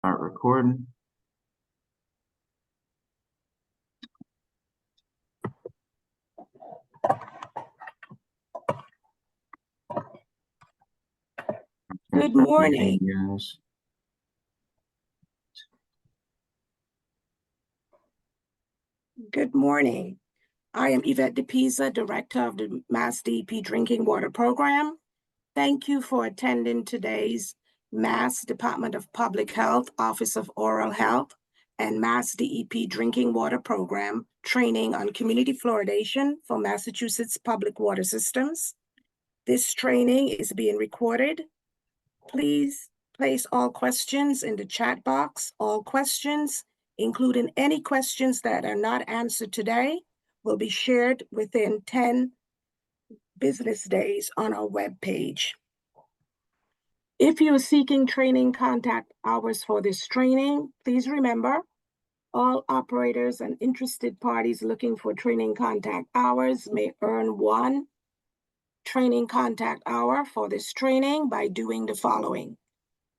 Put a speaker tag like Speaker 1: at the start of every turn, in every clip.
Speaker 1: Start recording.
Speaker 2: Good morning.
Speaker 1: Yes.
Speaker 2: Good morning. I am Yvette DePisa, Director of the MassDEP Drinking Water Program. Thank you for attending today's Mass Department of Public Health, Office of Oral Health, and MassDEP Drinking Water Program training on community fluoridation for Massachusetts public water systems. This training is being recorded. Please place all questions in the chat box. All questions, including any questions that are not answered today, will be shared within 10 business days on our webpage. If you are seeking training contact hours for this training, please remember all operators and interested parties looking for training contact hours may earn 1 training contact hour for this training by doing the following.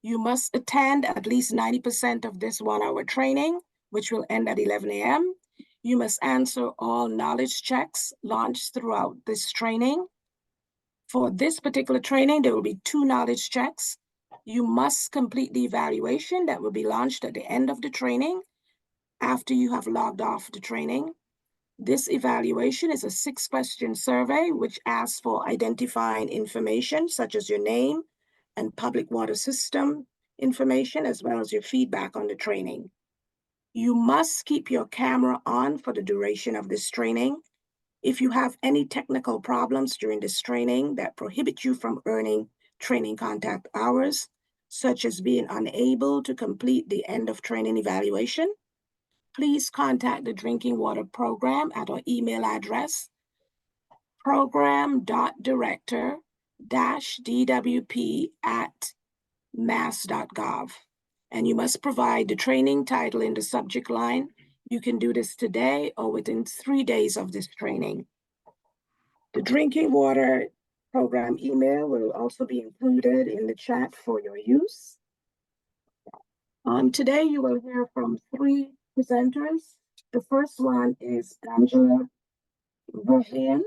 Speaker 2: You must attend at least 90% of this 1-hour training, which will end at 11 a.m. You must answer all knowledge checks launched throughout this training. For this particular training, there will be 2 knowledge checks. You must complete the evaluation that will be launched at the end of the training after you have logged off the training. This evaluation is a 6-question survey which asks for identifying information such as your name and public water system information, as well as your feedback on the training. You must keep your camera on for the duration of this training. If you have any technical problems during this training that prohibit you from earning training contact hours, such as being unable to complete the end of training evaluation, please contact the Drinking Water Program at our email address, program.director-dwp@mass.gov. And you must provide the training title in the subject line. You can do this today or within 3 days of this training. The Drinking Water Program email will also be included in the chat for your use. Today you will hear from 3 presenters. The first one is Angela Verheyen.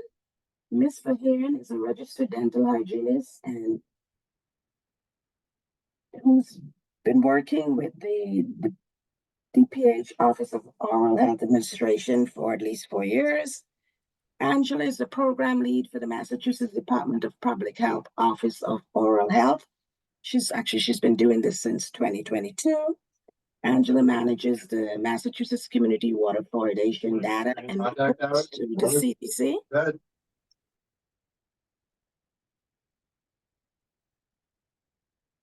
Speaker 2: Ms. Verheyen is a registered dental hygienist and who's been working with the DPH Office of Oral Health Administration for at least 4 years. Angela is the program lead for the Massachusetts Department of Public Health Office of Oral Health. She's been doing this since 2022. Angela manages the Massachusetts Community Water Fluoridation data and reports to the CDC.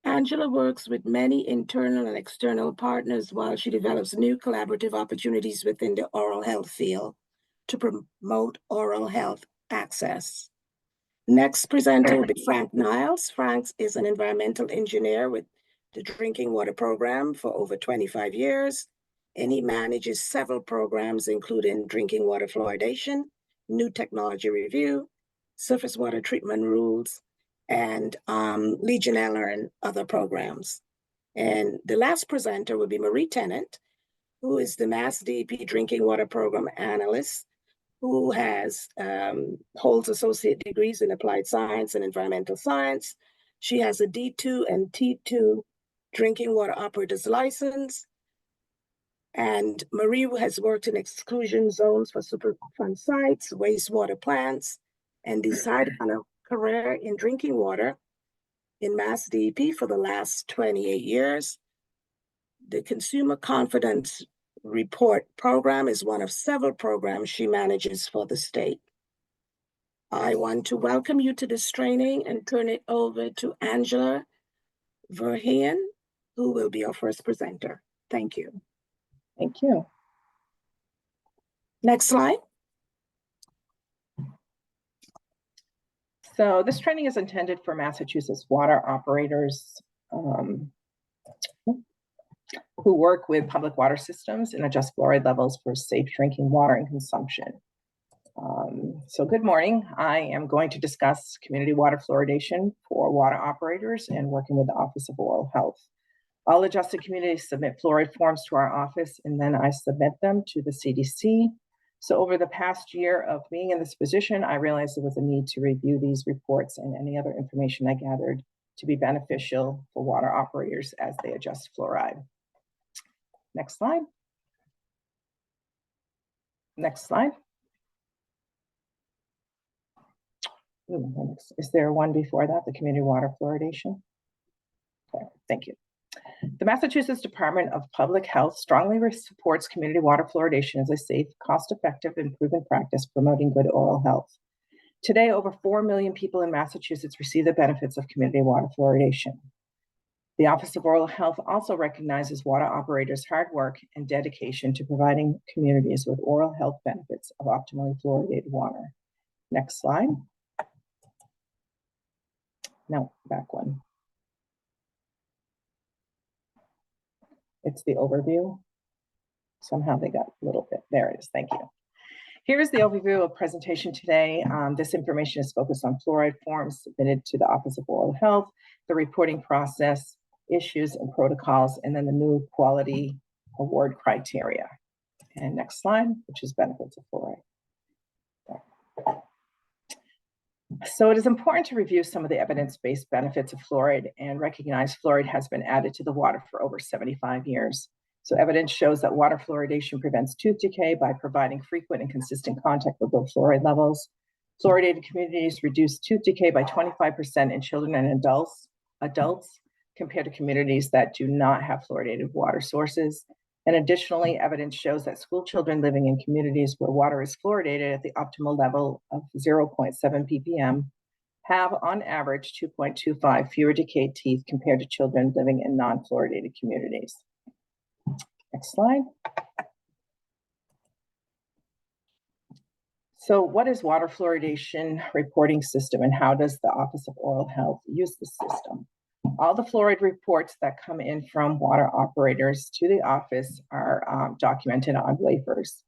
Speaker 2: Angela works with many internal and external partners while she develops new collaborative opportunities within the oral health field to promote oral health access. Next presenter will be Frank Niles. Frank is an environmental engineer with the Drinking Water Program for over 25 years, and he manages several programs, including drinking water fluoridation, new technology review, surface water treatment rules, and Legionella and other programs. And the last presenter will be Marie Tennant, who is the MassDEP Drinking Water Program Analyst, who holds associate degrees in applied science and environmental science. She has a D2 and T2 drinking water operator's license. And Marie has worked in exclusion zones for Superfund sites, wastewater plants, and decided on a career in drinking water in MassDEP for the last 28 years. The Consumer Confidence Report program is one of several programs she manages for the state. I want to welcome you to this training and turn it over to Angela Verheyen, who will be our first presenter. Thank you.
Speaker 3: Thank you.
Speaker 2: Next slide.
Speaker 3: So this training is intended for Massachusetts water operators who work with public water systems and adjust fluoride levels for safe drinking water and consumption. So good morning. I am going to discuss community water fluoridation for water operators and working with the Office of Oral Health. All adjusted communities submit fluoride forms to our office, and then I submit them to the CDC. So over the past year of being in this position, I realized there was a need to review these reports and any other information I gathered to be beneficial for water operators as they adjust fluoride. Next slide. Next slide. Ooh, is there one before that, the community water fluoridation? Okay, thank you. The Massachusetts Department of Public Health strongly supports community water fluoridation as a safe, cost-effective, and proven practice promoting good oral health. Today, over 4 million people in Massachusetts receive the benefits of community water fluoridation. The Office of Oral Health also recognizes water operators' hard work and dedication to providing communities with oral health benefits of optimally fluoridated water. Next slide. No, back one. It's the overview. Somehow they got a little bit, there it is, thank you. Here's the overview of presentation today. This information is focused on fluoride forms submitted to the Office of Oral Health, the reporting process, issues and protocols, and then the new quality award criteria. And next slide, which is benefits of fluoride. So it is important to review some of the evidence-based benefits of fluoride and recognize fluoride has been added to the water for over 75 years. So evidence shows that water fluoridation prevents tooth decay by providing frequent and consistent contact with low fluoride levels. Fluoridated communities reduce tooth decay by 25% in children and adults compared to communities that do not have fluoridated water sources. And additionally, evidence shows that school children living in communities where water is fluoridated at the optimal level of 0.7 ppm have on average 2.25 fewer decayed teeth compared to children living in non-fluoridated communities. Next slide. So what is Water Fluoridation Reporting System and how does the Office of Oral Health use the system? All the fluoride reports that come in from water operators to the office are documented on wafers.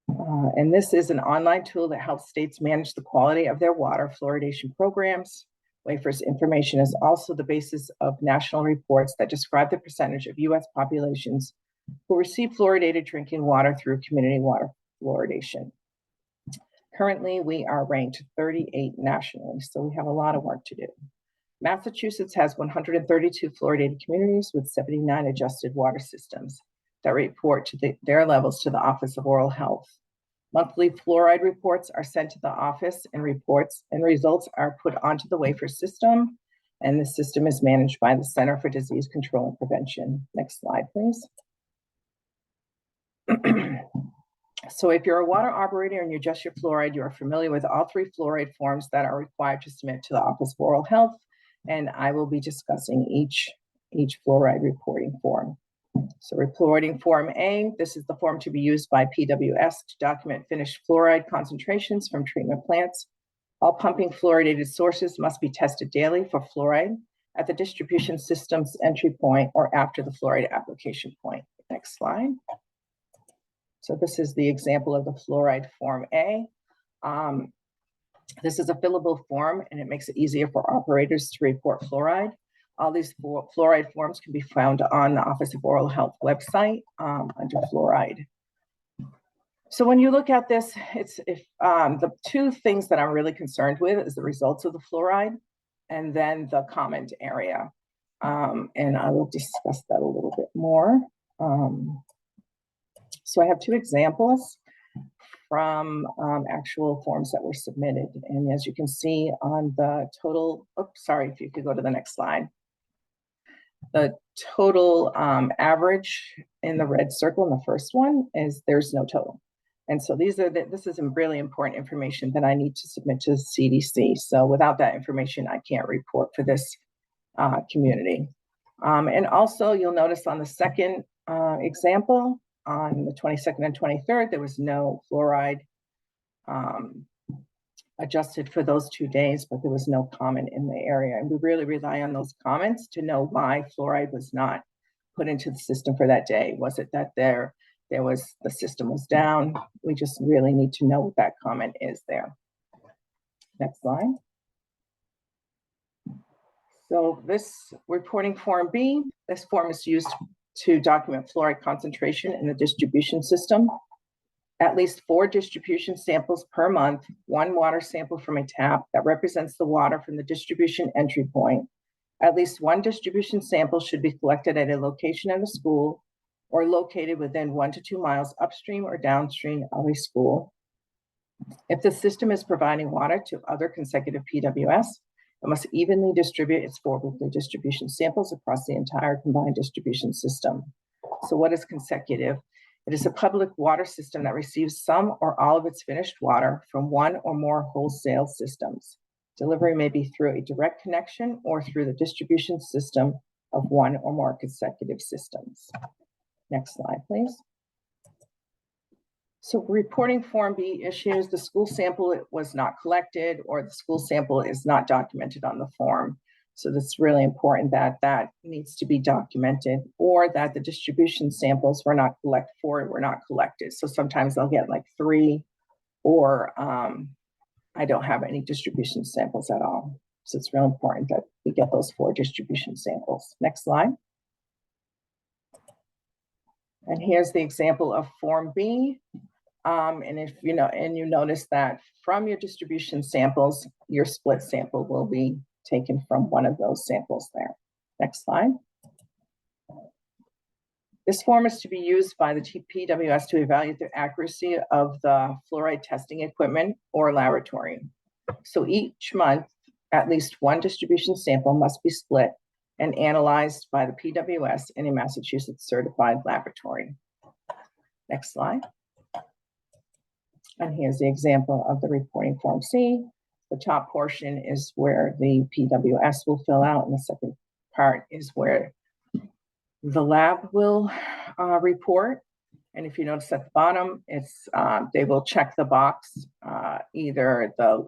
Speaker 3: And this is an online tool that helps states manage the quality of their water fluoridation programs. Wafers information is also the basis of national reports that describe the percentage of US populations who receive fluoridated drinking water through community water fluoridation. Currently, we are ranked 38 nationally, so we have a lot of work to do. Massachusetts has 132 fluoridated communities with 79 adjusted water systems that report to their levels to the Office of Oral Health. Monthly fluoride reports are sent to the office and results are put onto the wafer system, and the system is managed by the Center for Disease Control and Prevention. Next slide, please. So if you're a water operator and you adjust your fluoride, you are familiar with all 3 fluoride forms that are required to submit to the Office of Oral Health, and I will be discussing each fluoride reporting form. So reporting form A, this is the form to be used by PWS to document finished fluoride concentrations from treatment plants. All pumping fluoridated sources must be tested daily for fluoride at the distribution system's entry point or after the fluoride application point. Next slide. So this is the example of the fluoride form A. This is a fillable form and it makes it easier for operators to report fluoride. All these fluoride forms can be found on the Office of Oral Health website under fluoride. So when you look at this, the 2 things that I'm really concerned with is the results of the fluoride and then the comment area. And I will discuss that a little bit more. So I have 2 examples from actual forms that were submitted. And as you can see on the total, oops, sorry, if you could go to the next slide. The total average in the red circle in the first one is there's no total. And so this is really important information that I need to submit to the CDC. So without that information, I can't report for this community. And also you'll notice on the second example, on the 22nd and 23rd, there was no fluoride adjusted for those 2 days, but there was no comment in the area. And we really rely on those comments to know why fluoride was not put into the system for that day. Was it that the system was down? We just really need to know what that comment is there. Next slide. So this reporting form B, this form is used to document fluoride concentration in the distribution system. At least 4 distribution samples per month, 1 water sample from a tap that represents the water from the distribution entry point. At least 1 distribution sample should be collected at a location at a school or located within 1 to 2 miles upstream or downstream of a school. If the system is providing water to other consecutive PWS, it must evenly distribute its 4 weekly distribution samples across the entire combined distribution system. So what is consecutive? It is a public water system that receives some or all of its finished water from 1 or more wholesale systems. Delivery may be through a direct connection or through the distribution system of 1 or more consecutive systems. Next slide, please. So reporting form B issues, the school sample was not collected or the school sample is not documented on the form. So that's really important that that needs to be documented, or that the distribution samples were not collected. So sometimes I'll get like 3, or I don't have any distribution samples at all. So it's really important that we get those 4 distribution samples. Next slide. And here's the example of Form B. And if you know, and you notice that from your distribution samples, your split sample will be taken from one of those samples there. Next slide. This form is to be used by the PWS to evaluate the accuracy of the fluoride testing equipment or laboratory. So each month, at least 1 distribution sample must be split and analyzed by the PWS in a Massachusetts certified laboratory. Next slide. And here's the example of the reporting form C. The top portion is where the PWS will fill out, and the second part is where the lab will report. And if you notice at the bottom, it's they will check the box, either the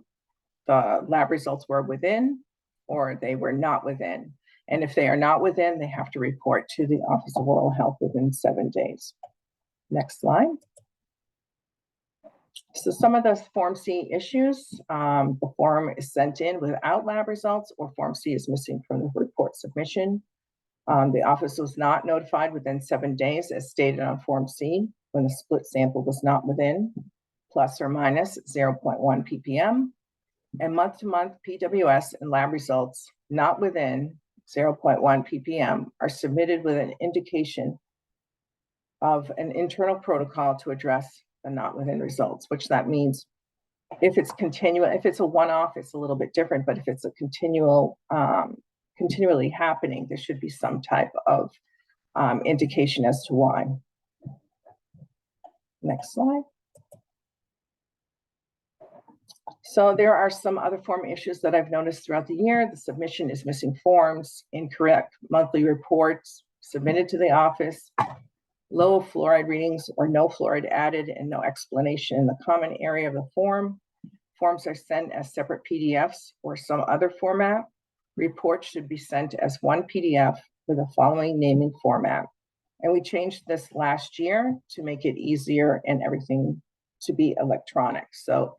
Speaker 3: lab results were within or they were not within. And if they are not within, they have to report to the Office of Oral Health within 7 days. Next slide. So some of those Form C issues, the form is sent in without lab results, or Form C is missing from the report submission. The office was not notified within 7 days, as stated on Form C, when the split sample was not within, plus or minus 0.1 ppm. And month-to-month PWS and lab results not within 0.1 ppm are submitted with an indication of an internal protocol to address the not within results, which that means if it's continual, if it's a one-off, it's a little bit different, but if it's a continually happening, there should be some type of indication as to why. Next slide. So there are some other form issues that I've noticed throughout the year. The submission is missing forms, incorrect monthly reports submitted to the office, low fluoride readings or no fluoride added, and no explanation in the comment area of the form. Forms are sent as separate PDFs or some other format. Reports should be sent as one PDF with the following naming format. And we changed this last year to make it easier and everything to be electronic. So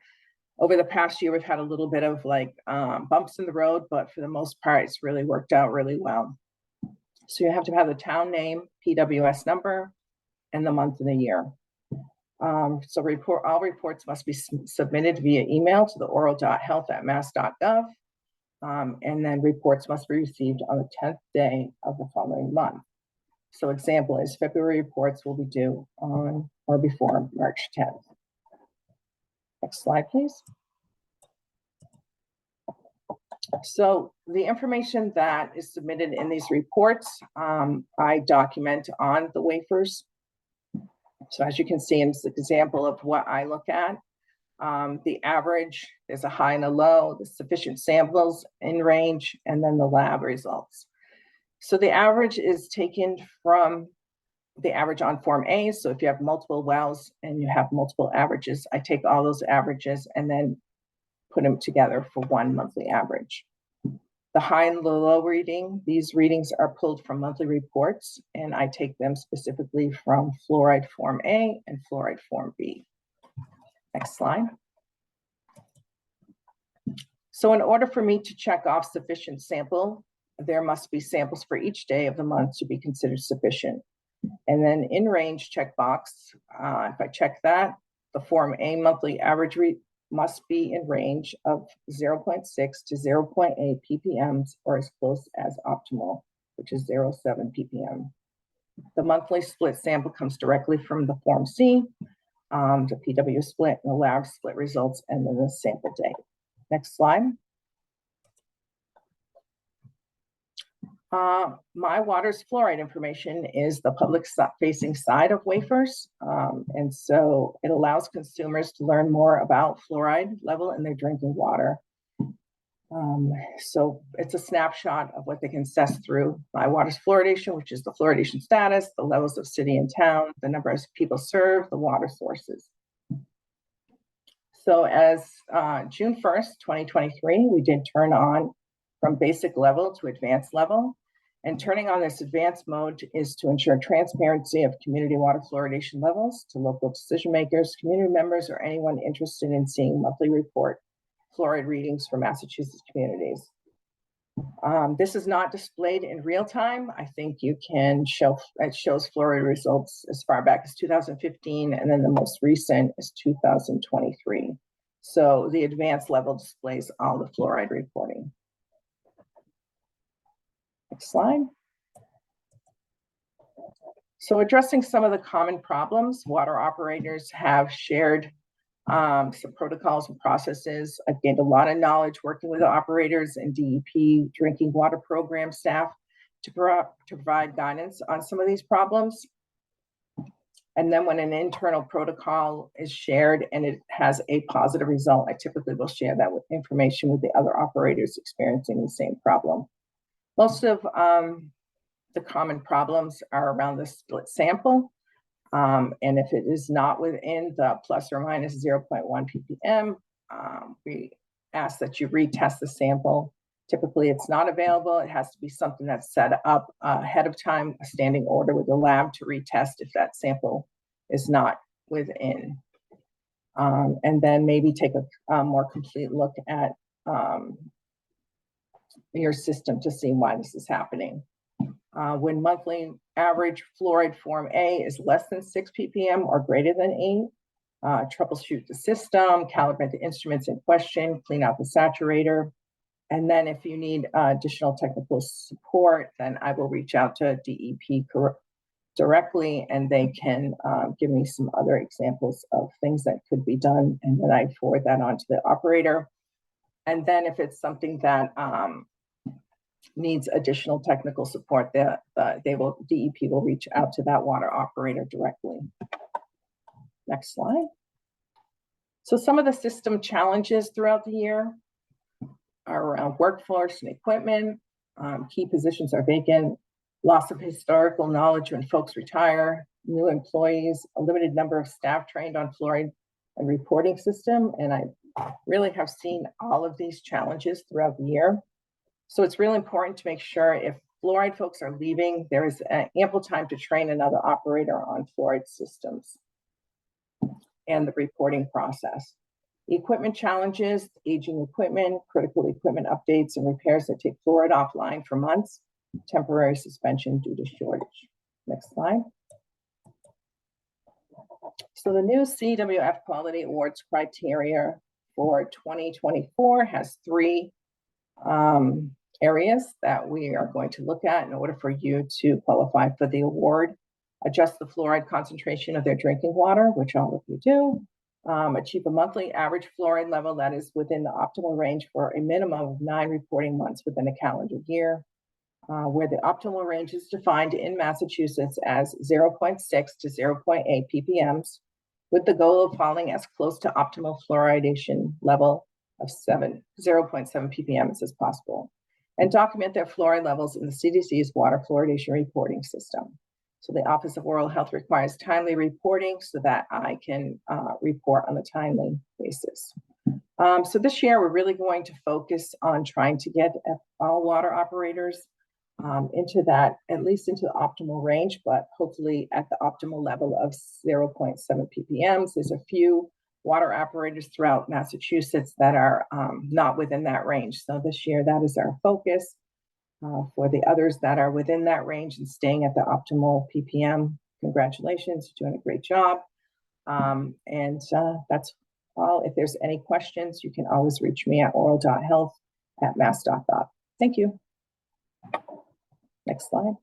Speaker 3: over the past year, we've had a little bit of like bumps in the road, but for the most part, it's really worked out really well. So you have to have the town name, PWS number, and the month of the year. All reports must be submitted via email to the oral.health@mass.gov. And then reports must be received on the 10th day of the following month. So example is February reports will be due on or before March 10th. Next slide, please. So the information that is submitted in these reports, I document on the wafers. So as you can see in this example of what I look at, the average, there's a high and a low, the sufficient samples in range, and then the lab results. So the average is taken from the average on Form A. So if you have multiple wells and you have multiple averages, I take all those averages and then put them together for one monthly average. The high and the low reading, these readings are pulled from monthly reports, and I take them specifically from Fluoride Form A and Fluoride Form B. Next slide. So in order for me to check off sufficient sample there must be samples for each day of the month to be considered sufficient. And then in range checkbox, if I check that, the Form A monthly average must be in range of 0.6 to 0.8 ppms or as close as optimal, which is 0.7 ppm. The monthly split sample comes directly from the Form C, the PW split, and the lab split results, and then the sample date. Next slide. My Water's fluoride information is the public facing side of wafers. And so it allows consumers to learn more about fluoride level in their drinking water. So it's a snapshot of what they can assess through My Water's fluoridation, which is the fluoridation status, the levels of city and town, the number of people served, the water sources. So as June 1st, 2023, we did turn on from basic level to advanced level. And turning on this advanced mode is to ensure transparency of community water fluoridation levels to local decision makers, community members, or anyone interested in seeing monthly report fluoride readings for Massachusetts communities. This is not displayed in real time. I think you can show, it shows fluoride results as far back as 2015, and then the most recent is 2023. So the advanced level displays all the fluoride reporting. Next slide. So addressing some of the common problems, water operators have shared some protocols and processes. I've gained a lot of knowledge working with the operators and DEP drinking water program staff to provide guidance on some of these problems. And then when an internal protocol is shared and it has a positive result, I typically will share that with information with the other operators experiencing the same problem. Most of the common problems are around the split sample. And if it is not within the plus or minus 0.1 ppm, we ask that you retest the sample. Typically, it's not available. It has to be something that's set up ahead of time, a standing order with the lab to retest if that sample is not within. And then maybe take a more complete look at your system to see why this is happening. When monthly average fluoride Form A is less than 6 ppm or greater than 8, troubleshoot the system, calibrate the instruments in question, clean out the saturator. And then if you need additional technical support, then I will reach out to DEP directly, and they can give me some other examples of things that could be done. And then I forward that on to the operator. And then if it's something that needs additional technical support, DEP will reach out to that water operator directly. Next slide. So some of the system challenges throughout the year are around workforce and equipment. Key positions are vacant, loss of historical knowledge when folks retire, new employees, a limited number of staff trained on fluoride and reporting system. And I really have seen all of these challenges throughout the year. So it's really important to make sure if fluoride folks are leaving, there is ample time to train another operator on fluoride systems and the reporting process. The equipment challenges, aging equipment, critical equipment updates and repairs that take fluoride offline for months, temporary suspension due to shortage. Next slide. So the new CWF Quality Awards criteria for 2024 has 3 areas that we are going to look at in order for you to qualify for the award. Adjust the fluoride concentration of their drinking water, which all of you do. Achieve a monthly average fluoride level that is within the optimal range for a minimum of 9 reporting months within a calendar year, where the optimal range is defined in Massachusetts as 0.6 to 0.8 ppms, with the goal of falling as close to optimal fluoridation level of 0.7 ppms as possible, and document their fluoride levels in the CDC's Water Fluoridation Reporting System. So the Office of Oral Health requires timely reporting so that I can report on a timely basis. So this year, we're really going to focus on trying to get all water operators into that, at least into the optimal range, but hopefully at the optimal level of 0.7 ppms. There's a few water operators throughout Massachusetts that are not within that range. So this year, that is our focus. For the others that are within that range and staying at the optimal ppm, congratulations, you're doing a great job. That's all. If there's any questions, you can always reach me at oral.health@massdep.gov. Thank you. Next slide.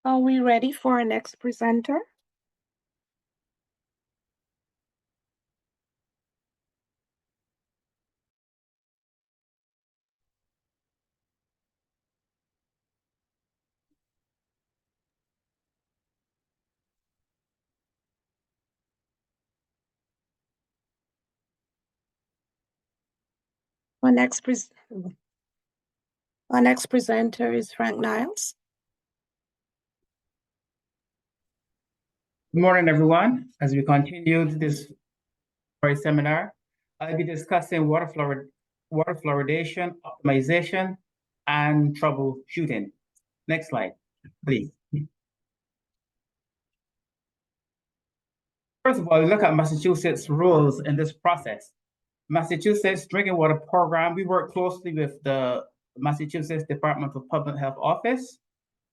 Speaker 2: Are we ready for our next presenter? Our next presenter is Frank Niles.
Speaker 1: Good morning, everyone. As we continue this seminar, I'll be discussing water fluoridation, optimization, and troubleshooting. Next slide, please. First of all, look at Massachusetts rules in this process. Massachusetts Drinking Water Program, we work closely with the Massachusetts Department of Public Health Office.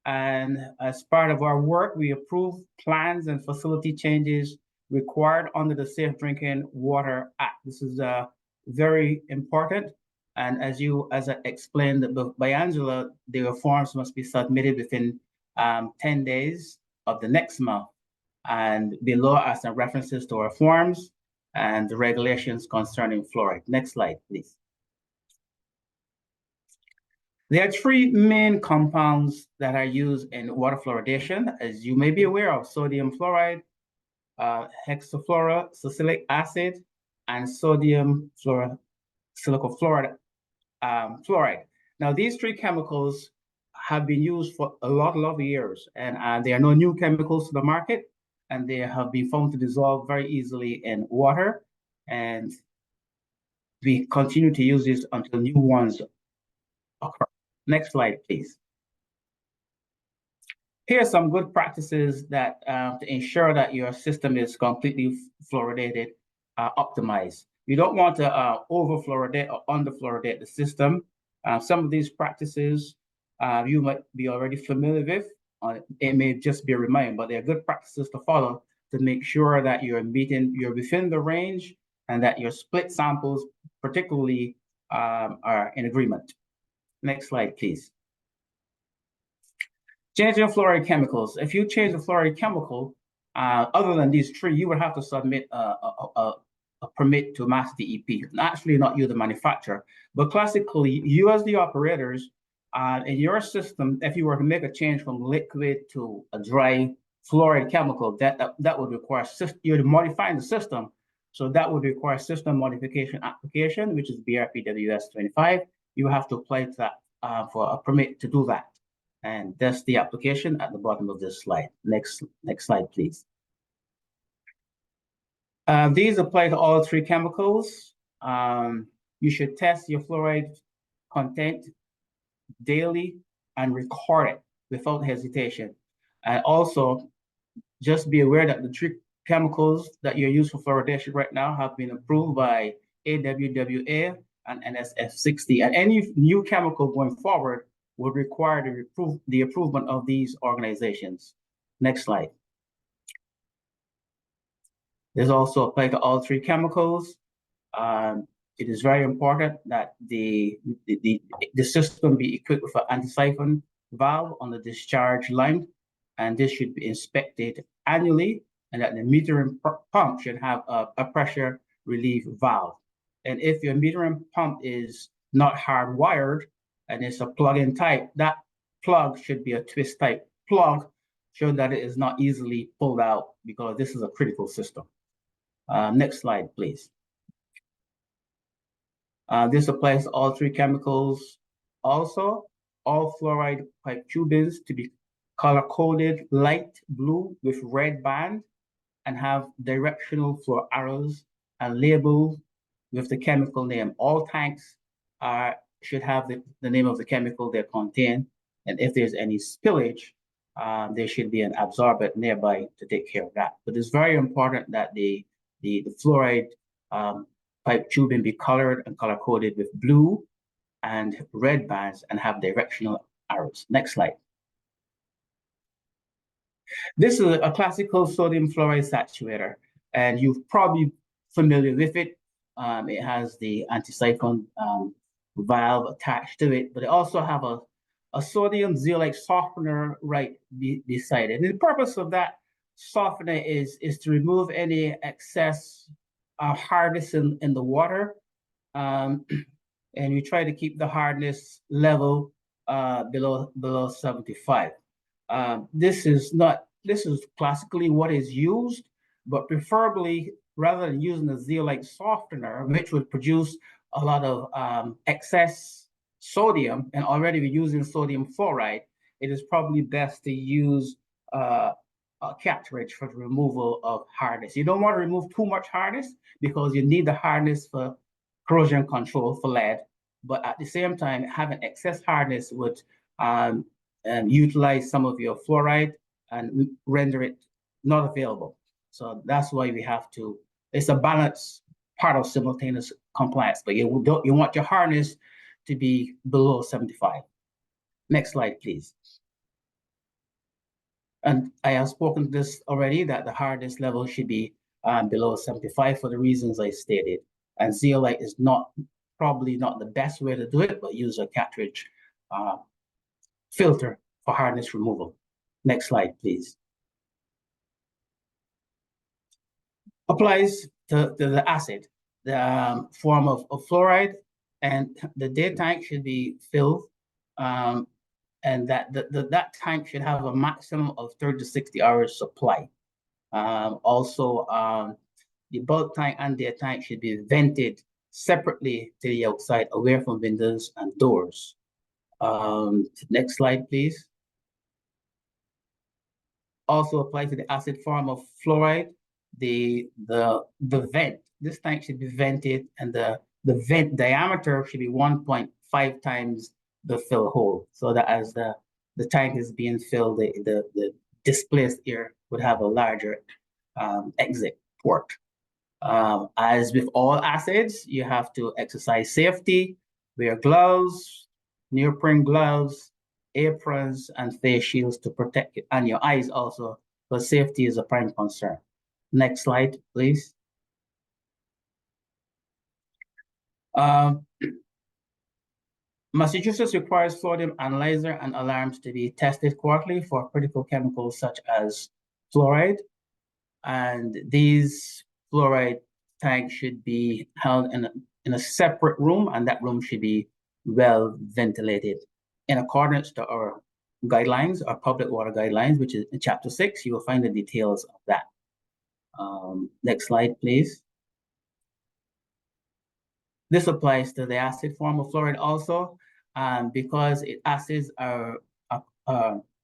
Speaker 1: And as part of our work, we approve plans and facility changes required under the Safe Drinking Water Act. This is very important. And as I explained by Angela, the forms must be submitted within 10 days of the next month. And below are some references to our forms and the regulations concerning fluoride. Next slide, please. There are three main compounds that are used in water fluoridation, as you may be aware of: sodium fluoride, hexafluorosalicylic acid, and sodium silicofluoride fluoride. Now, these three chemicals have been used for a lot of years, and there are no new chemicals to the market, and they have been found to dissolve very easily in water, and we continue to use this until new ones occur. Next slide, please. Here are some good practices that to ensure that your system is completely fluoridated, optimized. You don't want to over-fluoridate or under-fluoridate the system. Some of these practices you might be already familiar with. It may just be a reminder, but they're good practices to follow to make sure that you're within the range and that your split samples particularly are in agreement. Next slide, please. Changing fluoride chemicals. If you change the fluoride chemical, Other than these three, you would have to submit a permit to MassDEP. Actually, not you, the manufacturer, but classically, you as the operators, in your system, if you were to make a change from liquid to a dry fluoride chemical, that would require you're modifying the system. So that would require system modification application, which is BRPWS 25. You have to apply to that for a permit to do that. And that's the application at the bottom of this slide. Next slide, please. These apply to all three chemicals. You should test your fluoride content daily and record it without hesitation. And also, just be aware that the three chemicals that you use for fluoridation right now have been approved by AWWA and NSF 60. And any new chemical going forward would require the approval of these organizations. Next slide. This also applies to all three chemicals. It is very important that the system be equipped with an anti-siphon valve on the discharge line, and this should be inspected annually, and that the metering pump should have a pressure relief valve. And if your metering pump is not hardwired and it's a plug-in type, that plug should be a twist type plug, so that it is not easily pulled out, because this is a critical system. Next slide, please. This applies to all three chemicals. Also, all fluoride pipe tubings to be color-coded light blue with red band and have directional flow arrows and labeled with the chemical name. All tanks should have the name of the chemical they contain, and if there's any spillage, there should be an absorbent nearby to take care of that. But it's very important that the fluoride pipe tubing be colored and color-coded with blue and red bands and have directional arrows. Next slide. This is a classical sodium fluoride saturator, and you're probably familiar with it. It has the anti-siphon valve attached to it, but it also have a sodium zeolite softener right beside it. And the purpose of that softener is to remove any excess hardness in the water, and you try to keep the hardness level below 75. This is classically what is used, but preferably, rather than using a zeolite softener, which would produce a lot of excess sodium, and already we're using sodium fluoride, it is probably best to use a cartridge for the removal of hardness. You don't want to remove too much hardness, because you need the hardness for corrosion control for lead, but at the same time, having excess hardness would utilize some of your fluoride and render it not available. So that's why we have to, it's a balanced part of simultaneous compliance, but you want your hardness to be below 75. Next slide, please. And I have spoken to this already, that the hardness level should be below 75 for the reasons I stated. And zeolite is probably not the best way to do it, but use a cartridge filter for hardness removal. Next slide, please. Applies to the acid, the form of fluoride, and the day tank should be filled, and that tank should have a maximum of 30 to 60 hours supply. Also, the bulk tank and day tank should be vented separately to the outside, away from windows and doors. Next slide, please. Also apply to the acid form of fluoride. The vent, this tank should be vented, and the vent diameter should be 1.5 times the fill hole, so that as the tank is being filled, the displaced air would have a larger exit port. As with all acids, you have to exercise safety, wear gloves, neoprene gloves, aprons, and face shields to protect it, and your eyes also, but safety is a prime concern. Next slide, please. Massachusetts requires fluoride analyzer and alarms to be tested quarterly for critical chemicals such as fluoride. And these fluoride tanks should be held in a separate room, and that room should be well ventilated in accordance to our guidelines, our public water guidelines, which is in chapter 6. You will find the details of that. Next slide, please. This applies to the acid form of fluoride also, because acids are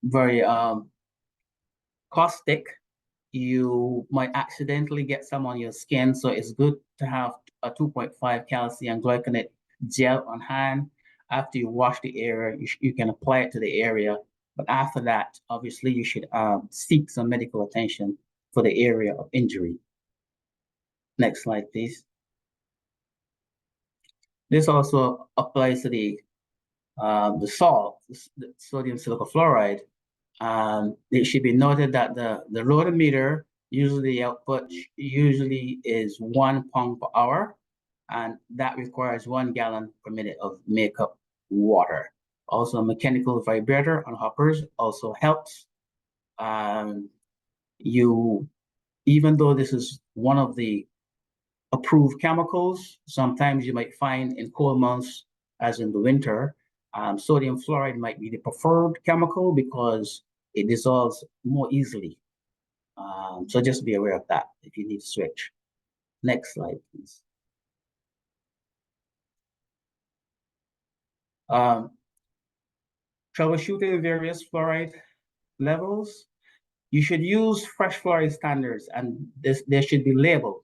Speaker 1: very caustic. You might accidentally get some on your skin, so it's good to have a 2.5 calcium glycinate gel on hand. After you wash the area, you can apply it to the area, but after that, obviously, you should seek some medical attention for the area of injury. Next slide, please. This also applies to the salt, the sodium silica fluoride. It should be noted that the rhodometer, usually the output usually is 1 pound per hour, and that requires 1 gallon per minute of makeup water. Also, a mechanical vibrator on hoppers also helps. Even though this is one of the approved chemicals, sometimes you might find in cold months, as in the winter, sodium fluoride might be the preferred chemical because it dissolves more easily. So just be aware of that if you need to switch. Next slide, please. Troubleshooting various fluoride levels. You should use fresh fluoride standards, and they should be labeled.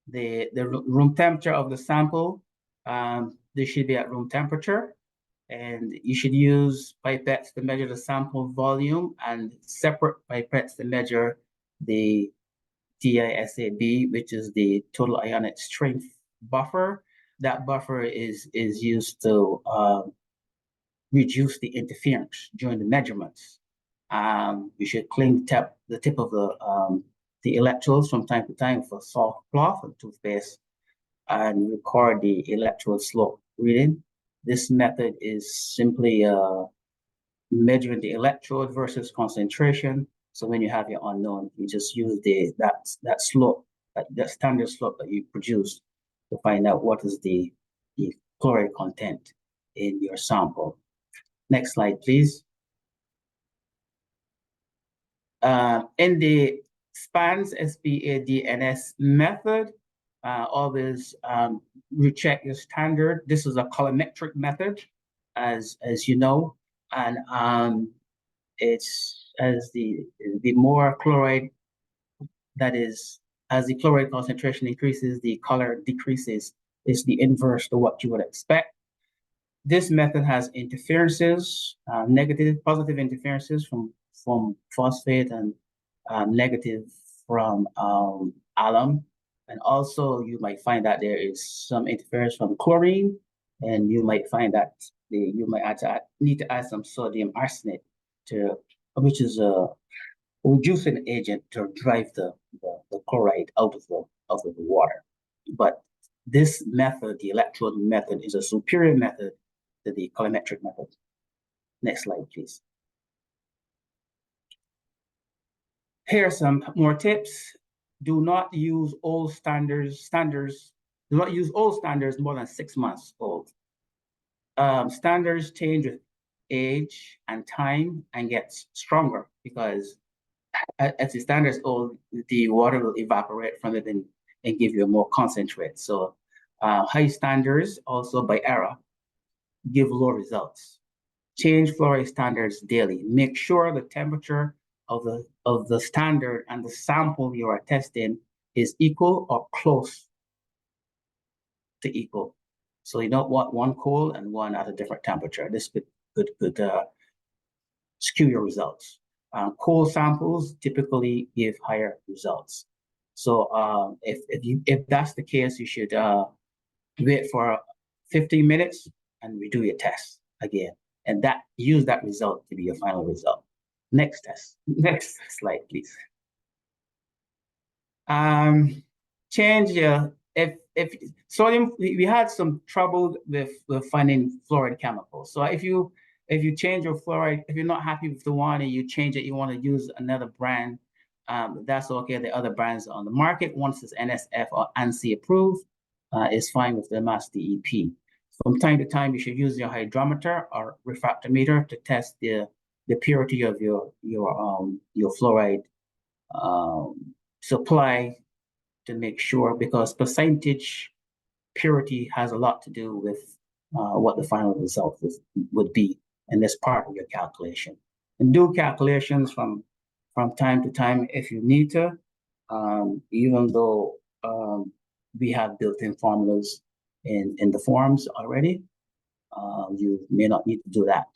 Speaker 1: The room temperature of the sample, they should be at room temperature. And you should use pipettes to measure the sample volume and separate pipettes to measure the TISAB, which is the total ionic strength buffer. That buffer is used to reduce the interference during the measurements. You should clean the tip of the electrodes from time to time with a soft cloth and toothpaste, and record the electrode slope reading. This method is simply measuring the electrode versus concentration. So when you have your unknown, you just use that slope, that standard slope that you produce to find out what is the chloride content in your sample. Next slide, please. In the SPANS, SPADNS method, always recheck your standard. This is a colorimetric method, as you know, and it's as the more chloride, that is, as the chloride concentration increases, the color decreases. It's the inverse to what you would expect. This method has interferences, negative, positive interferences from phosphate, and negative from alum. And also you might find that there is some interference from chlorine, and you might find that you might need to add some sodium arsenate, which is a reducing agent to drive the chloride out of the water. But this method, the electrode method, is a superior method to the colorimetric method. Next slide, please. Here are some more tips. Do not use old standards. Do not use old standards more than 6 months old. Standards change with age and time and get stronger, because as the standards old, the water will evaporate from it and give you a more concentrate. So high standards also by error give low results. Change fluoride standards daily. Make sure the temperature of the standard and the sample you are testing is equal or close to equal. So you don't want one cold and one at a different temperature. This could skew your results. Cold samples typically give higher results. So if that's the case, you should wait for 15 minutes and redo your test again, and use that result to be your final result. Next slide, please. Change if sodium. We had some trouble with finding fluoride chemicals. So if you change your fluoride, if you're not happy with the one and you change it, you want to use another brand, that's okay. The other brands on the market, once it's NSF or ANSI approved, is fine with the MassDEP. From time to time, you should use your hydrometer or refractometer to test the purity of your fluoride supply to make sure, because percentage purity has a lot to do with what the final result would be, and that's part of your calculation. And do calculations from time to time if you need to, even though we have built-in formulas in the forms already. You may not need to do that.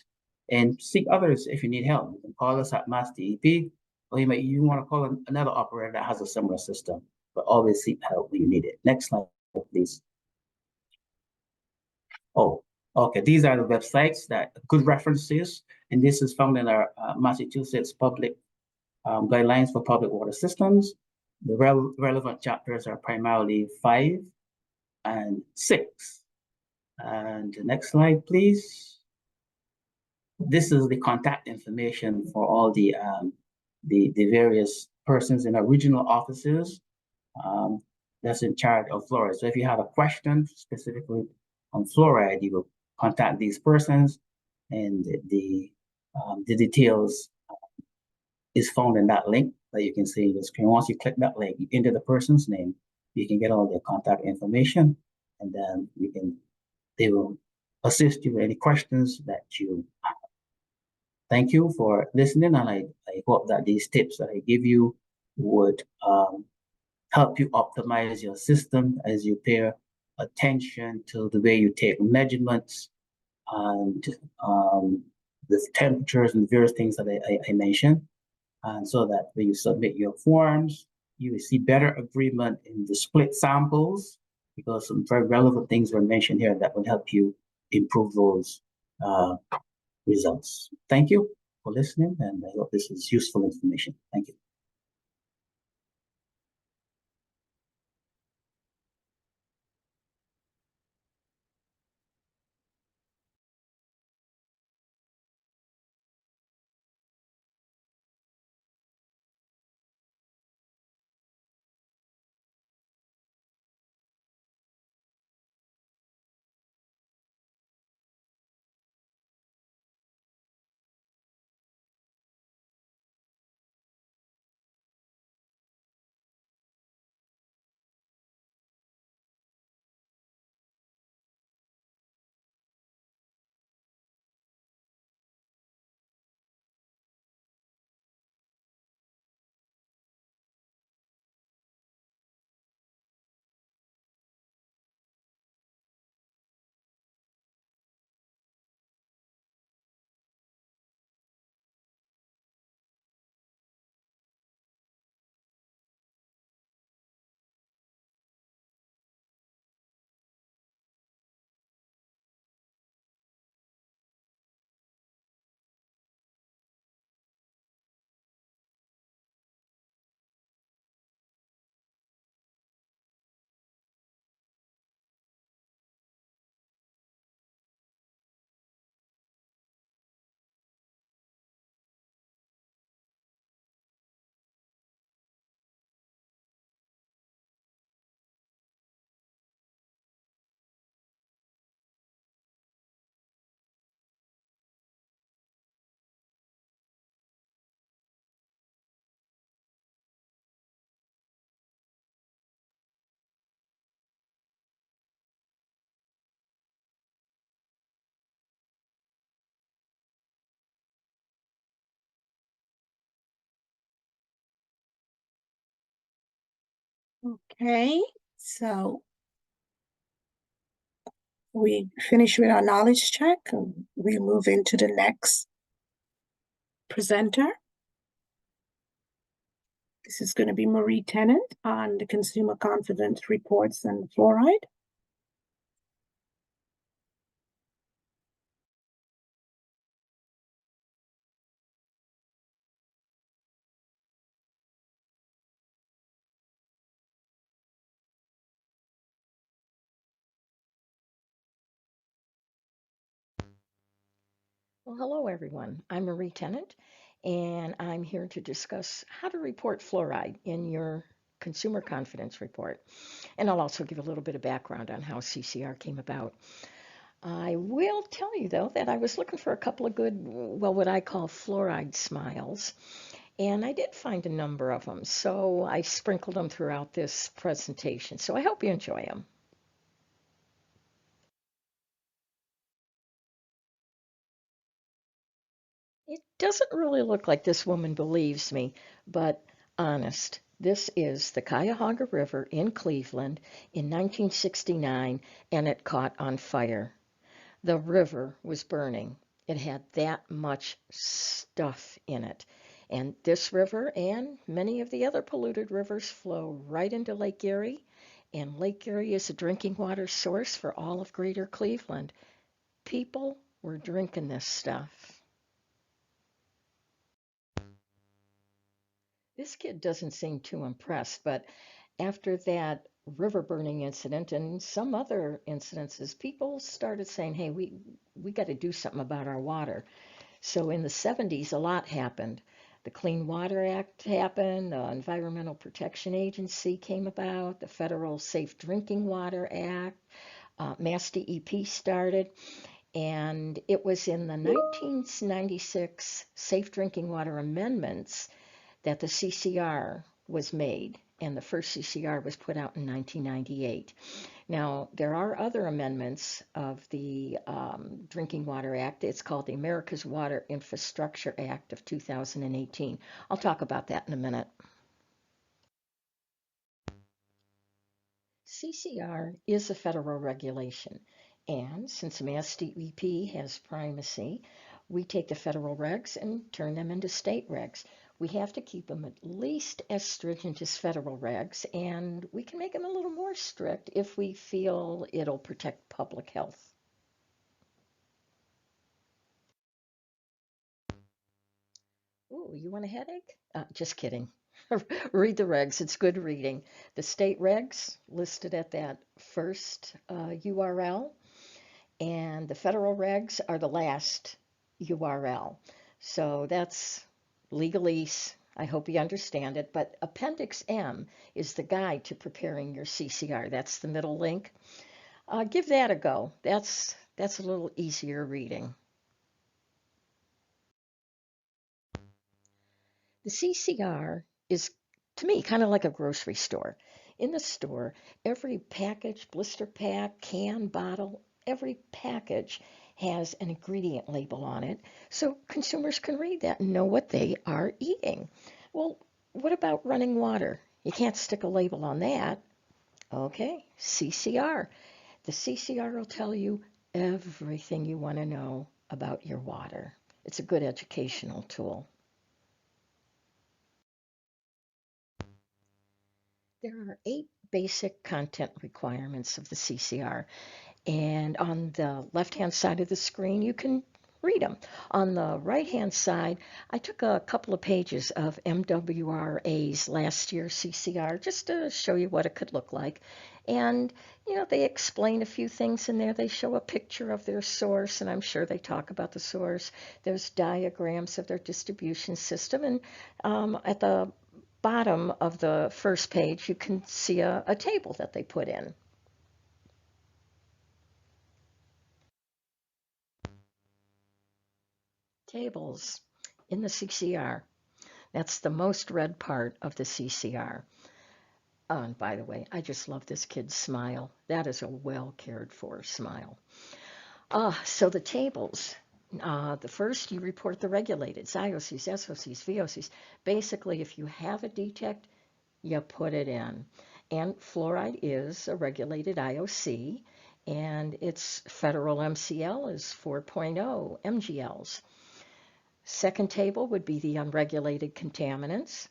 Speaker 1: And seek others if you need help. You can call us at MassDEP, or you want to call another operator that has a similar system, but always seek help when you need it. Next slide, please. Oh, okay. These are the websites that good references, and this is found in our Massachusetts public guidelines for public water systems. The relevant chapters are primarily 5 and 6. And the next slide, please. This is the contact information for all the various persons in our regional offices that's in charge of fluoride. So if you have a question specifically on fluoride, you will contact these persons, and the details is found in that link that you can see on the screen. Once you click that link, you enter the person's name, you can get all their contact information, and then they will assist you with any questions that you have. Thank you for listening, and I hope that these tips that I give you would help you optimize your system as you pay attention to the way you take measurements and the temperatures and various things that I mentioned. And so that when you submit your forms, you will see better agreement in the split samples, because some very relevant things were mentioned here that will help you improve those results. Thank you for listening, and I hope this is useful information. Thank you.
Speaker 2: Okay, so we finish with our knowledge check, and we move into the next presenter. This is going to be Marie Tennant on the consumer confidence reports and fluoride.
Speaker 4: Well, hello everyone. I'm Marie Tennant, and I'm here to discuss how to report fluoride in your consumer confidence report. And I'll also give a little bit of background on how CCR came about. I will tell you, though, that I was looking for a couple of good, well, what I call fluoride smiles, and I did find a number of them, so I sprinkled them throughout this presentation. So I hope you enjoy them. It doesn't really look like this woman believes me, but honest, this is the Cuyahoga River in Cleveland in 1969, and it caught on fire. The river was burning. It had that much stuff in it. And this river and many of the other polluted rivers flow right into Lake Erie, and Lake Erie is a drinking water source for all of Greater Cleveland. People were drinking this stuff. This kid doesn't seem too impressed, but after that river burning incident and some other incidences, people started saying, hey, we got to do something about our water. So in the 70s, a lot happened. The Clean Water Act happened, the Environmental Protection Agency came about, the Federal Safe Drinking Water Act, MassDEP started, and it was in the 1996 Safe Drinking Water Amendments that the CCR was made, and the first CCR was put out in 1998. Now, there are other amendments of the Drinking Water Act. It's called the America's Water Infrastructure Act of 2018. I'll talk about that in a minute. CCR is a federal regulation, and since MassDEP has primacy, we take the federal regs and turn them into state regs. We have to keep them at least as stringent as federal regs, and we can make them a little more strict if we feel it'll protect public health. Ooh, you want a headache? Just kidding. Read the regs. It's good reading. The state regs listed at that first URL, and the federal regs are the last URL. So that's legalese. I hope you understand it. But Appendix M is the guide to preparing your CCR. That's the middle link. Give that a go. That's a little easier reading. The CCR is, to me, kind of like a grocery store. In the store, every package, blister pack, can, bottle, every package has an ingredient label on it, so consumers can read that and know what they are eating. Well, what about running water? You can't stick a label on that. Okay, CCR. The CCR will tell you everything you want to know about your water. It's a good educational tool. There are 8 basic content requirements of the CCR, and on the left-hand side of the screen, you can read them. On the right-hand side, I took a couple of pages of MWRA's last year's CCR just to show you what it could look like. And, you know, they explain a few things in there. They show a picture of their source, and I'm sure they talk about the source. There's diagrams of their distribution system, and at the bottom of the first page, you can see a table that they put in. Tables in the CCR. That's the most read part of the CCR. Oh, and by the way, I just love this kid's smile. That is a well cared for smile. So the tables. The first, you report the regulateds, IOCs, SOCs, VOCs. Basically, if you have a defect, you put it in. And fluoride is a regulated IOC, and its federal MCL is 4.0 MGLs. Second table would be the unregulated contaminants.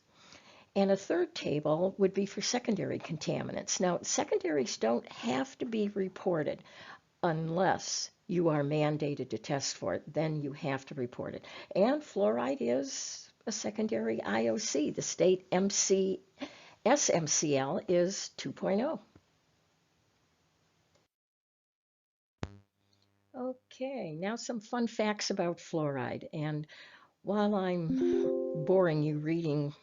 Speaker 4: And a third table would be for secondary contaminants. Now, secondaries don't have to be reported unless you are mandated to test for it. Then you have to report it. And fluoride is a secondary IOC. The state SMCL is 2.0. Okay, now some fun facts about fluoride. And While I'm boring you reading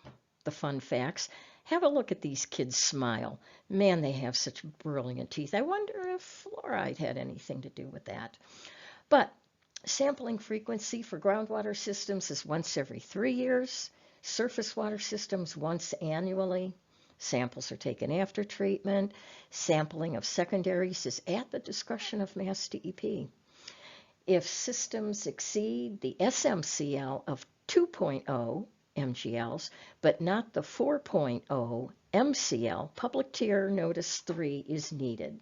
Speaker 4: the fun facts, have a look at these kids' smile. Man, they have such brilliant teeth. I wonder if fluoride had anything to do with that. But sampling frequency for groundwater systems is once every 3 years, surface water systems once annually. Samples are taken after treatment. Sampling of secondaries is at the discretion of MassDEP. If systems exceed the SMCL of 2.0 MGLs, but not the 4.0 MCL, public tier notice 3 is needed.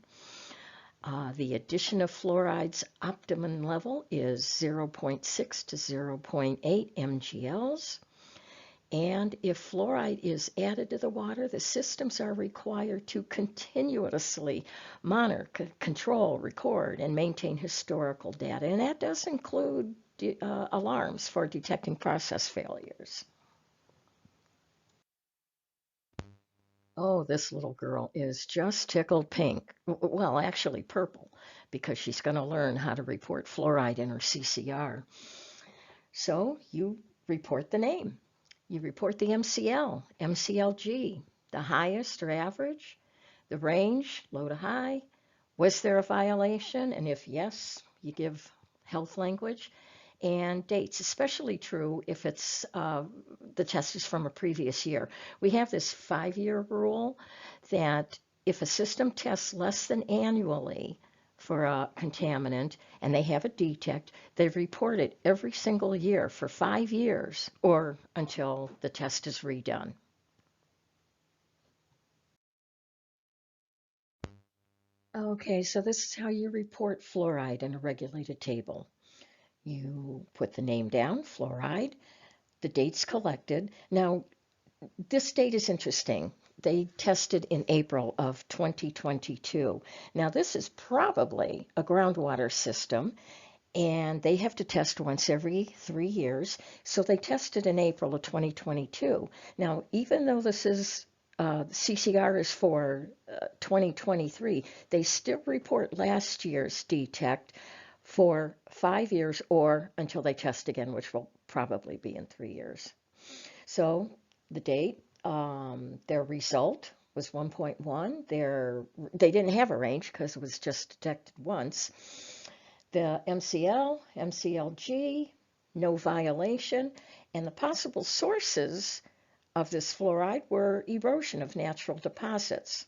Speaker 4: The addition of fluoride's optimum level is 0.6 to 0.8 MGLs. And if fluoride is added to the water, the systems are required to continuously monitor, control, record, and maintain historical data. And that does include alarms for detecting process failures. Oh, this little girl is just tickled pink. Well, actually purple, because she's going to learn how to report fluoride in her CCR. So you report the name. You report the MCL, MCLG, the highest or average, the range, low to high. Was there a violation? And if yes, you give health language. And dates, especially true if it's the test is from a previous year. We have this 5-year rule that if a system tests less than annually for a contaminant and they have a defect, they report it every single year for 5 years or until the test is redone. Okay, so this is how you report fluoride in a regulated table. You put the name down, fluoride, the dates collected. Now, this date is interesting. They tested in April of 2022. Now, this is probably a groundwater system, and they have to test once every 3 years. So they tested in April of 2022. Now, even though this is CCR is for 2023, they still report last year's detect for 5 years or until they test again, which will probably be in 3 years. So the date, their result was 1.1. They didn't have a range because it was just detected once. The MCL, MCLG, no violation, and the possible sources of this fluoride were erosion of natural deposits.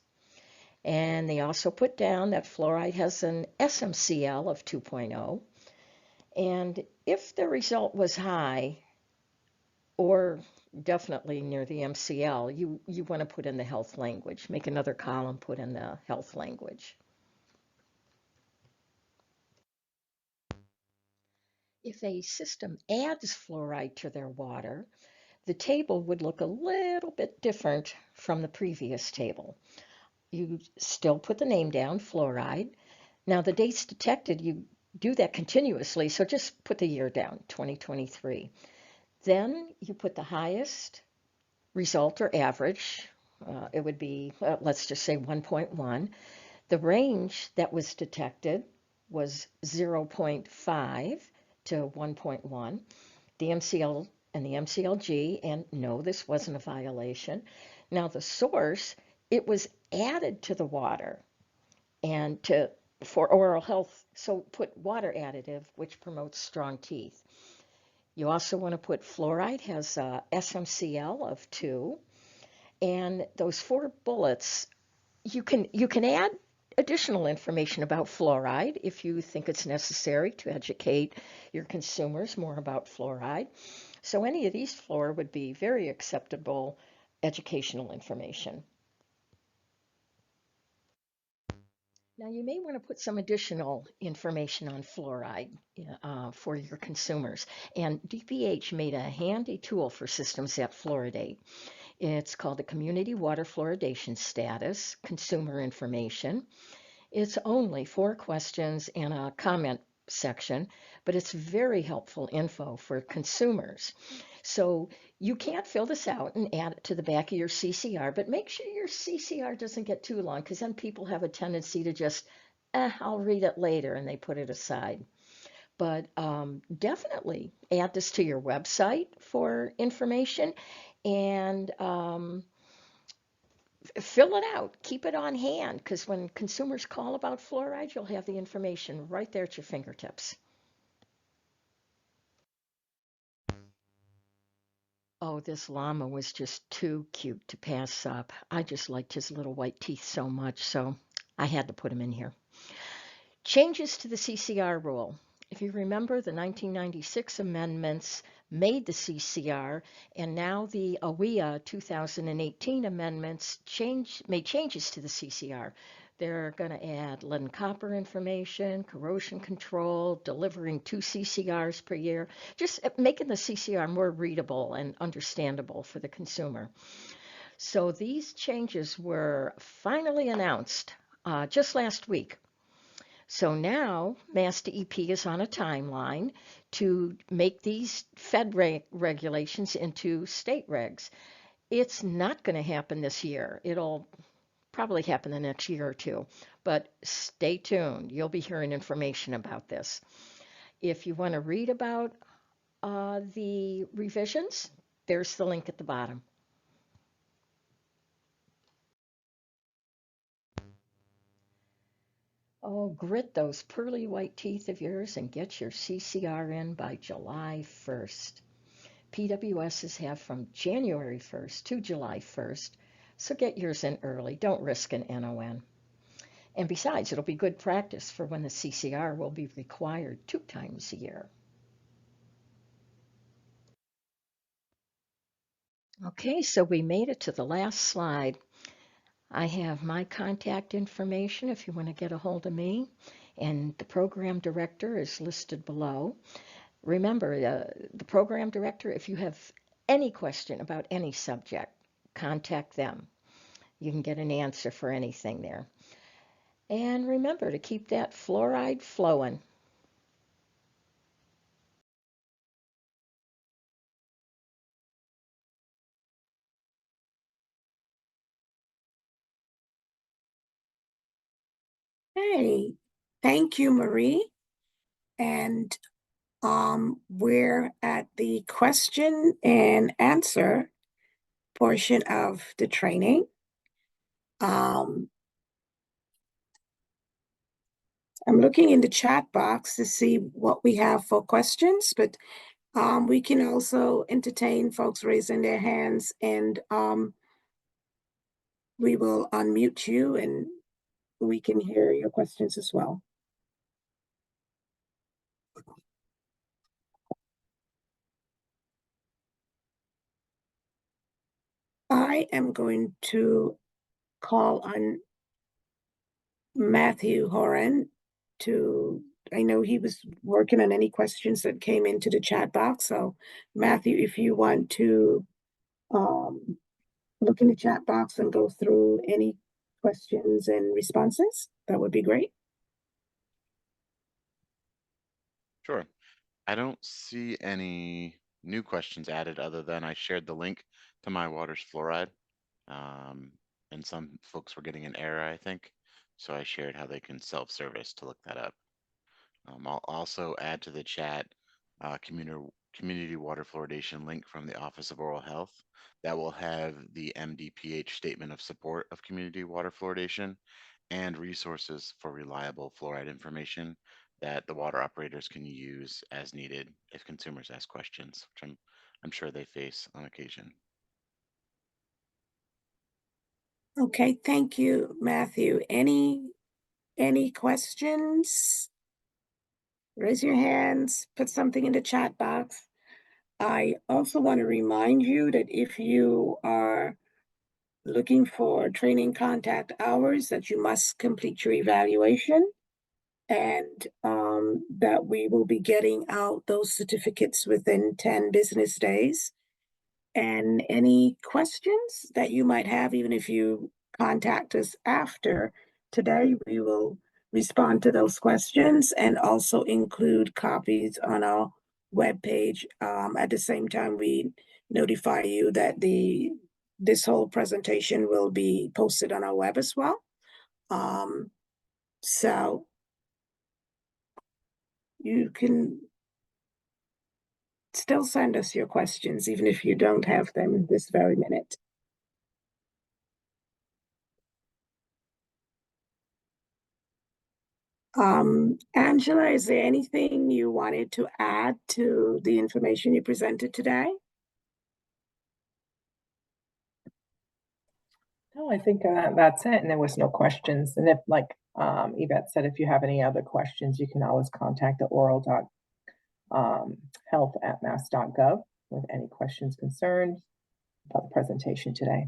Speaker 4: And they also put down that fluoride has an SMCL of 2.0. And if the result was high, or definitely near the MCL, you want to put in the health language. Make another column, put in the health language. If a system adds fluoride to their water, the table would look a little bit different from the previous table. You still put the name down, fluoride. Now the dates detected, you do that continuously, so just put the year down, 2023. Then you put the highest result or average. It would be, let's just say 1.1. The range that was detected was 0.5 to 1.1. The MCL and the MCLG, and no, this wasn't a violation. Now the source, it was added to the water and for oral health, so put water additive, which promotes strong teeth. You also want to put fluoride has a SMCL of 2, and those 4 bullets, you can add additional information about fluoride if you think it's necessary to educate your consumers more about fluoride. So any of these 4 would be very acceptable educational information. Now you may want to put some additional information on fluoride for your consumers. And DPH made a handy tool for systems that fluoridate. It's called the Community Water Fluoridation Status, Consumer Information. It's only 4 questions and a comment section, but it's very helpful info for consumers. So you can't fill this out and add it to the back of your CCR, but make sure your CCR doesn't get too long, because then people have a tendency to just, I'll read it later, and they put it aside. But definitely add this to your website for information and fill it out. Keep it on hand because when consumers call about fluoride, you'll have the information right there at your fingertips. Oh, this llama was just too cute to pass up. I just liked his little white teeth so much, so I had to put him in here. Changes to the CCR rule. If you remember, the 1996 amendments made the CCR, and now the AWIA 2018 amendments made changes to the CCR. They're going to add lead and copper information, corrosion control, delivering 2 CCRs per year, just making the CCR more readable and understandable for the consumer. So these changes were finally announced just last week. So now MassDEP is on a timeline to make these Fed regulations into state regs. It's not going to happen this year. It'll probably happen the next year or two, but stay tuned. You'll be hearing information about this. If you want to read about the revisions, there's the link at the bottom. Oh, grit those pearly white teeth of yours and get your CCR in by July 1st. PWSs have from January 1st to July 1st, so get yours in early. Don't risk an NON. And besides, it'll be good practice for when the CCR will be required 2 times a year. Okay, so we made it to the last slide. I have my contact information if you want to get a hold of me, and the program director is listed below. Remember, the program director, if you have any question about any subject, contact them. You can get an answer for anything there. And remember to keep that fluoride flowing.
Speaker 2: Hey, thank you, Marie. And we're at the question and answer portion of the training. I'm looking in the chat box to see what we have for questions, but we can also entertain folks raising their hands, and we will unmute you and we can hear your questions as well. I am going to call on Matthew Horan I know he was working on any questions that came into the chat box. So Matthew, if you want to look in the chat box and go through any questions and responses, that would be great.
Speaker 5: Sure. I don't see any new questions added other than I shared the link to My Water's Fluoride. And some folks were getting an error, I think. So I shared how they can self-service to look that up. I'll also add to the chat Community Water Fluoridation link from the Office of Oral Health. That will have the MDPH statement of support of community water fluoridation and resources for reliable fluoride information that the water operators can use as needed if consumers ask questions, which I'm sure they face on occasion.
Speaker 2: Okay, thank you, Matthew. Any questions? Raise your hands, put something in the chat box. I also want to remind you that if you are looking for training contact hours, that you must complete your evaluation, and that we will be getting out those certificates within 10 business days. And any questions that you might have, even if you contact us after today, we will respond to those questions and also include copies on our webpage. At the same time, we notify you that this whole presentation will be posted on our web as well. So you can still send us your questions, even if you don't have them this very minute. Angela, is there anything you wanted to add to the information you presented today?
Speaker 3: No, I think that's it. And there was no questions. And if, like Yvette said, if you have any other questions, you can always contact the oral.health@mass.gov with any questions, concerns about the presentation today.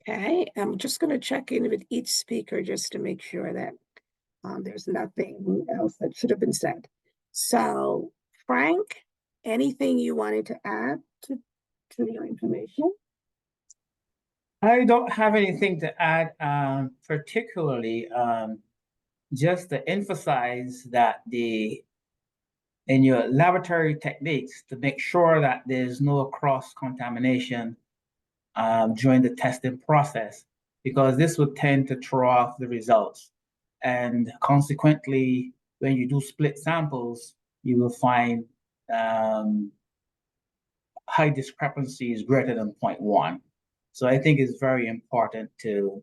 Speaker 2: Okay, I'm just going to check in with each speaker just to make sure that there's nothing else that should have been said. So, Frank, anything you wanted to add to your information?
Speaker 1: I don't have anything to add, particularly just to emphasize that in your laboratory techniques to make sure that there's no cross contamination during the testing process, because this would tend to throw off the results. And consequently, when you do split samples, you will find high discrepancies greater than 0.1. So I think it's very important to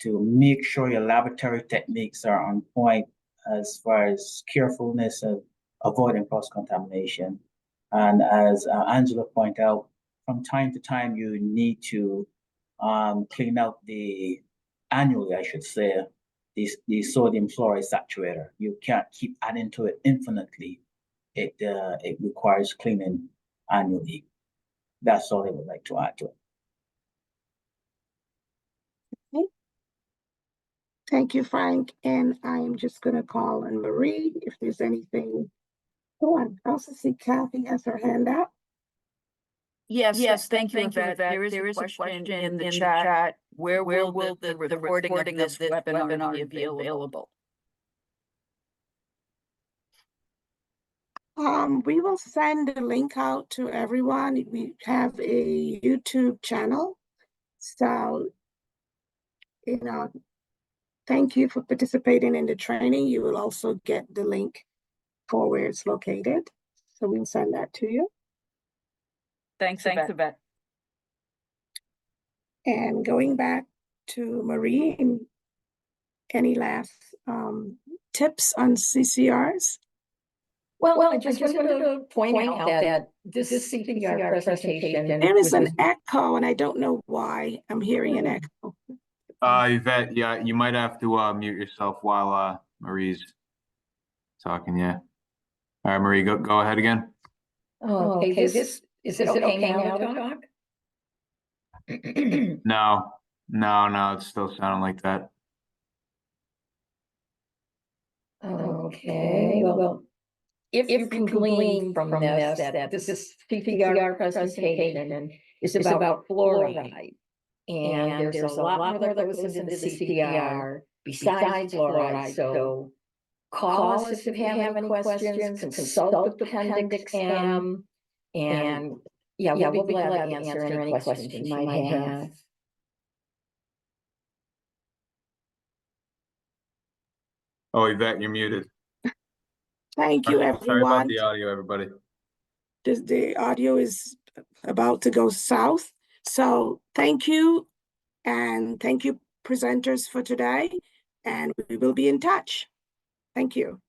Speaker 1: make sure your laboratory techniques are on point as far as carefulness of avoiding cross-contamination. And as Angela pointed out, from time to time, you need to clean out annually, I should say, the sodium fluoride saturator. You can't keep adding to it infinitely. It requires cleaning annually. That's all I would like to add to it.
Speaker 2: Okay. Thank you, Frank. And I'm just going to call on Marie if there's anything. Oh, I also see Kathy has her hand up.
Speaker 6: Yes, thank you, Yvette. There is a question in the chat. Where will the recording of this webinar be available?
Speaker 2: We will send a link out to everyone. We have a YouTube channel. So, thank you for participating in the training. You will also get the link for where it's located. So we'll send that to you.
Speaker 6: Thanks, Yvette.
Speaker 2: And going back to Marie, any last tips on CCRs?
Speaker 4: Well, I just wanted to point out that this CCR presentation.
Speaker 2: There is an echo, and I don't know why I'm hearing an echo.
Speaker 7: Yvette, yeah, you might have to mute yourself while Marie's talking. Yeah. All right, Marie, go ahead again.
Speaker 4: Okay, is it okay now to talk?
Speaker 7: No, it's still sounding like that.
Speaker 4: Okay, well, if you can glean from this that this CCR presentation is about fluoride, and there's a lot more that goes into the CCR besides fluoride. So call us if you have any questions, consult the Appendix M, and we'll be glad to answer any questions you might have.
Speaker 7: Oh, Yvette, you're muted.
Speaker 2: Thank you, everyone.
Speaker 7: Sorry about the audio, everybody.
Speaker 2: The audio is about to go south. So thank you. And thank you, presenters, for today. And we will be in touch. Thank you.